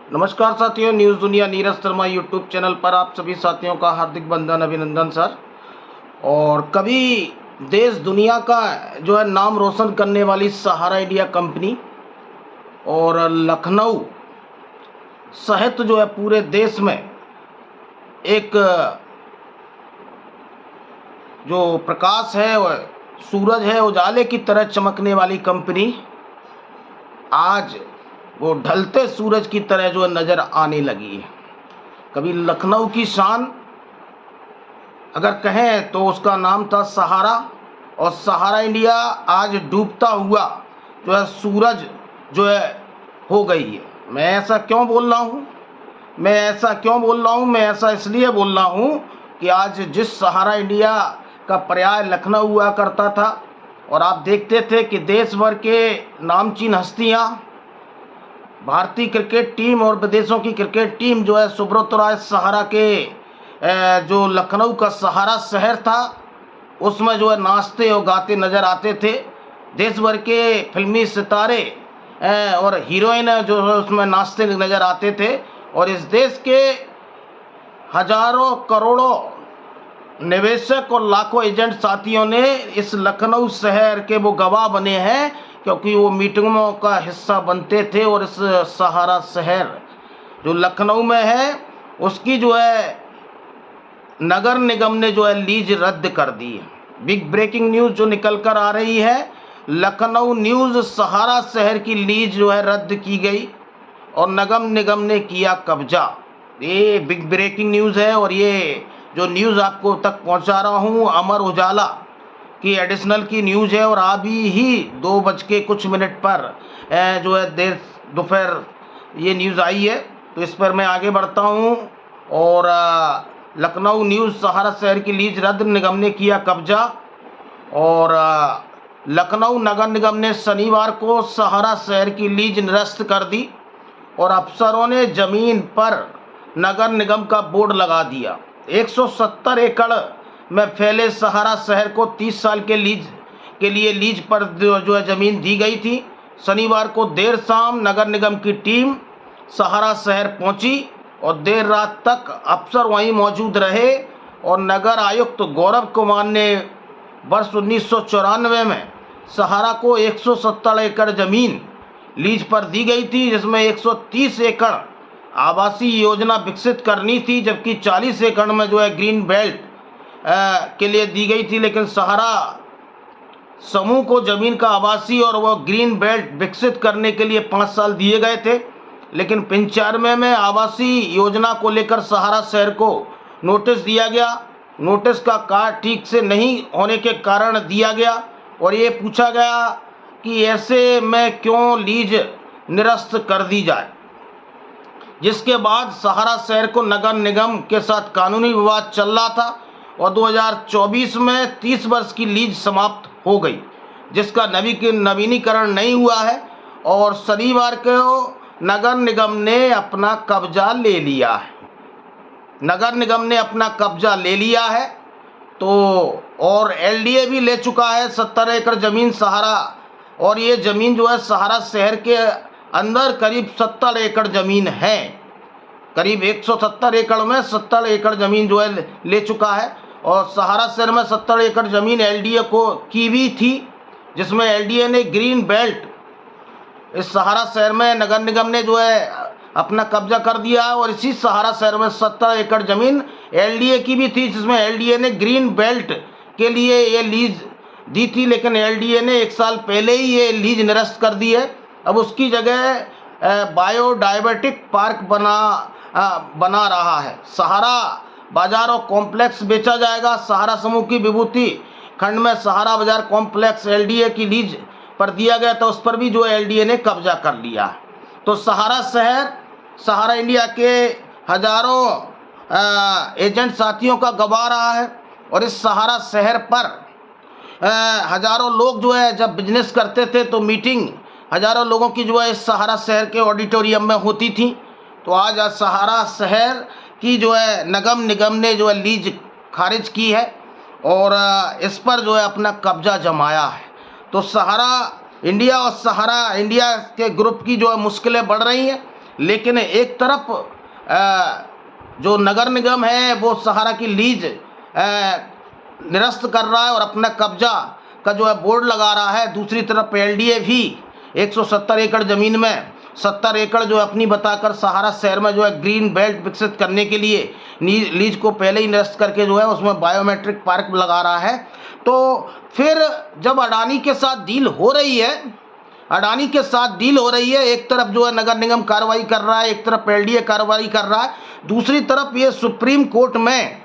नमस्कार साथियों, न्यूज़ दुनिया नीरज शर्मा यूट्यूब चैनल पर आप सभी साथियों का हार्दिक वंदन अभिनंदन सर। और कभी देश दुनिया का जो है नाम रोशन करने वाली सहारा इंडिया कंपनी और लखनऊ सहित जो है पूरे देश में एक जो प्रकाश है वह सूरज है उजाले की तरह चमकने वाली कंपनी आज वो ढलते सूरज की तरह जो नज़र आने लगी है। कभी लखनऊ की शान अगर कहें तो उसका नाम था सहारा, और सहारा इंडिया आज डूबता हुआ जो है सूरज जो है हो गई है। मैं ऐसा क्यों बोल रहा हूँ मैं ऐसा इसलिए बोल रहा हूँ कि आज जिस सहारा इंडिया का पर्याय लखनऊ हुआ करता था और आप देखते थे कि देश भर के नामचीन हस्तियाँ, भारतीय क्रिकेट टीम और विदेशों की क्रिकेट टीम जो है सुब्रत राय सहारा के जो लखनऊ का सहारा शहर था उसमें जो है नाचते और गाते नज़र आते थे। देश भर के फिल्मी सितारे और हीरोइन जो है उसमें नाचते नज़र आते थे। और इस देश के हजारों करोड़ों निवेशक और लाखों एजेंट साथियों ने इस लखनऊ शहर के वो गवाह बने हैं, क्योंकि वो मीटिंगों का हिस्सा बनते थे। और इस सहारा शहर जो लखनऊ में है उसकी जो है नगर निगम ने जो है लीज रद्द कर दी है। बिग ब्रेकिंग न्यूज़ जो निकल कर आ रही है, लखनऊ न्यूज़ सहारा शहर की लीज जो है रद्द की गई और नगर निगम ने किया कब्जा। ये बिग ब्रेकिंग न्यूज़ है और ये जो न्यूज़ आपको तक पहुंचा रहा हूं अमर उजाला की एडिशनल की न्यूज़ है। और अभी ही 2:00 पर जो है देर दोपहर ये न्यूज़ आई है, तो इस पर मैं आगे बढ़ता हूं। और लखनऊ न्यूज़ सहारा शहर की लीज रद्द, निगम ने किया कब्जा। और लखनऊ नगर निगम ने शनिवार को सहारा शहर की लीज निरस्त कर दी और अफसरों ने जमीन पर नगर निगम का बोर्ड लगा दिया। 170 एकड़ में फैले सहारा शहर को 30 साल के लिए लीज पर जो है ज़मीन दी गई थी। शनिवार को देर शाम नगर निगम की टीम सहारा शहर पहुंची और देर रात तक अफसर वहीं मौजूद रहे। और नगर आयुक्त गौरव कुमार ने वर्ष 1994 में सहारा को 170 एकड़ ज़मीन लीज पर दी गई थी, जिसमें 130 एकड़ आवासीय योजना विकसित करनी थी, जबकि 40 एकड़ में जो है ग्रीन बेल्ट के लिए दी गई थी। लेकिन सहारा समूह को ज़मीन का आवासीय और वह ग्रीन बेल्ट विकसित करने के लिए 5 साल दिए गए थे। लेकिन 95 में आवासीय योजना को लेकर सहारा शहर को नोटिस दिया गया। नोटिस का कार्य ठीक से नहीं होने के कारण दिया गया और ये पूछा गया कि ऐसे में क्यों लीज निरस्त कर दी जाए, जिसके बाद सहारा शहर को नगर निगम के साथ कानूनी विवाद चल रहा था और 2024 में 30 वर्ष की लीज समाप्त हो गई, जिसका नवीनीकरण नहीं हुआ है। और शनिवार को नगर निगम ने अपना कब्जा ले लिया है। तो और एलडीए भी ले चुका है 70 एकड़ ज़मीन सहारा। और ये ज़मीन जो है सहारा शहर के अंदर करीब 70 एकड़ ज़मीन है। करीब 170 एकड़ में 70 एकड़ ज़मीन जो है ले चुका है। और सहारा शहर में 70 एकड़ ज़मीन एलडीए को की भी थी, जिसमें एलडीए ने ग्रीन बेल्ट इस सहारा शहर में नगर निगम ने जो है अपना कब्जा कर दिया है। और इसी सहारा शहर में 70 एकड़ ज़मीन एलडीए की भी थी, जिसमें एलडीए ने ग्रीन बेल्ट के लिए ये लीज दी थी। लेकिन एलडीए ने 1 साल पहले ही ये लीज निरस्त कर दी है। अब उसकी जगह बायोडायवर्टिक पार्क बना रहा है। सहारा बाजार और कॉम्प्लेक्स बेचा जाएगा। सहारा समूह की विभूति खंड में सहारा बाजार कॉम्प्लेक्स एलडीए की लीज पर दिया गया था, उस पर भी जो एलडीए ने कब्जा कर लिया। तो सहारा शहर सहारा इंडिया के हजारों एजेंट साथियों का गवाह रहा है। और इस सहारा शहर पर हजारों लोग जो है जब बिजनेस करते थे तो मीटिंग हजारों लोगों की जो है इस सहारा शहर के ऑडिटोरियम में होती थी। तो आज सहारा शहर की जो है नगर निगम ने जो है लीज खारिज की है और इस पर जो है अपना कब्जा जमाया है। तो सहारा इंडिया और सहारा इंडिया के ग्रुप की जो है मुश्किलें बढ़ रही हैं। लेकिन एक तरफ जो नगर निगम है वो सहारा की लीज निरस्त कर रहा है और अपना कब्जा का जो है बोर्ड लगा रहा है। दूसरी तरफ एलडीए भी 170 एकड़ ज़मीन में 70 एकड़ जो अपनी बताकर सहारा शहर में जो है ग्रीन बेल्ट विकसित करने के लिए लीज को पहले ही निरस्त करके जो है उसमें बायोमेट्रिक पार्क लगा रहा है। तो फिर जब अडानी के साथ डील हो रही है, एक तरफ जो है नगर निगम कार्रवाई कर रहा है, एक तरफ एलडीए कार्रवाई कर रहा है, दूसरी तरफ ये सुप्रीम कोर्ट में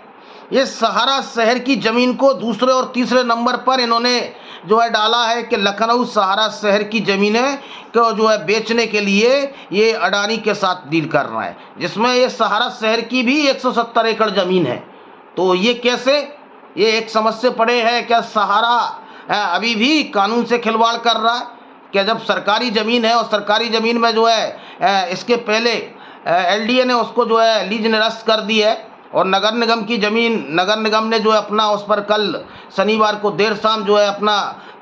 ये सहारा शहर की ज़मीन को दूसरे और तीसरे नंबर पर इन्होंने जो है डाला है कि लखनऊ सहारा शहर की ज़मीनें को जो है बेचने के लिए ये अडानी के साथ डील कर रहा है, जिसमें ये सहारा शहर की भी 170 एकड़ ज़मीन है। तो ये कैसे, ये एक समझ से परे है। क्या सहारा अभी भी कानून से खिलवाड़ कर रहा है? क्या जब सरकारी ज़मीन है और सरकारी ज़मीन में जो है इसके पहले एलडीए ने उसको जो है लीज निरस्त कर दी है और नगर निगम की ज़मीन नगर निगम ने जो है अपना उस पर कल शनिवार को देर शाम जो है अपना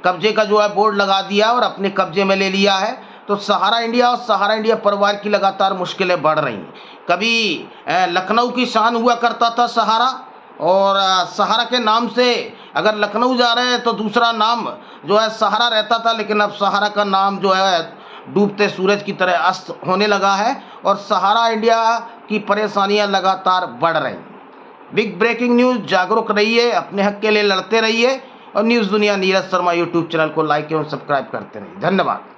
कब्जे का जो है बोर्ड लगा दिया और अपने कब्जे में ले लिया है। तो सहारा इंडिया और सहारा इंडिया परिवार की लगातार मुश्किलें बढ़ रही हैं। कभी लखनऊ की शान हुआ करता था सहारा, और सहारा के नाम से अगर लखनऊ जा रहे हैं तो दूसरा नाम जो है सहारा रहता था, लेकिन अब सहारा का नाम जो है डूबते सूरज की तरह अस्त होने लगा है और सहारा इंडिया की परेशानियां लगातार बढ़ रही हैं। बिग ब्रेकिंग न्यूज़, जागरूक रहिए, अपने हक के लिए लड़ते रहिए और न्यूज़ दुनिया नीरज शर्मा यूट्यूब चैनल को लाइक एवं सब्सक्राइब करते रहिए। धन्यवाद।